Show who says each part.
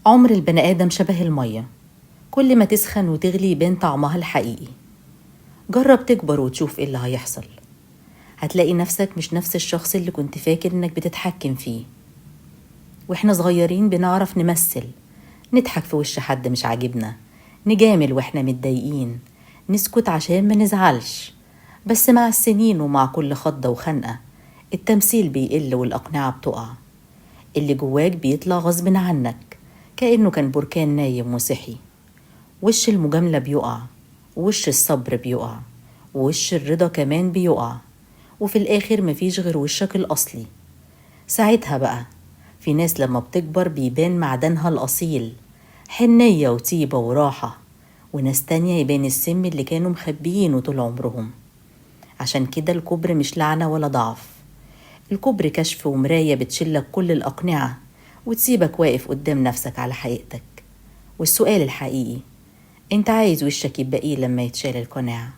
Speaker 1: عمر البني آدم شبه المية، كل ما تسخن وتغلي يبان طعمها الحقيقي. جرب تكبر وتشوف ايه اللي هيحصل. هتلاقي نفسك مش نفس الشخص اللي كنت فاكر انك بتتحكم فيه. واحنا صغيرين بنعرف نمثل، نضحك في وش حد مش عاجبنا، نجامل واحنا متضايقين، نسكت عشان ما نزعلش. بس مع السنين ومع كل خضة وخنقة التمثيل بيقل والأقنعة بتقع. اللي جواك بيطلع غصب عنك، كأنه كان بركان نايم وصحي. وش المجاملة بيقع، ووش الصبر بيقع، ووش الرضا كمان بيقع، وفي الآخر مفيش غير وشك الأصلي. ساعتها بقى في ناس لما بتكبر بيبان معدنها الأصيل، حنية وطيبة وراحة، وناس تانية يبان السم اللي كانوا مخبيينه طول عمرهم. عشان كده الكبر مش لعنة ولا ضعف، الكبر كشف ومراية بتشلك كل الأقنعة وتسيبك واقف قدام نفسك على حقيقتك. والسؤال الحقيقي، انت عايز وشك يبقى ايه لما يتشال القناع؟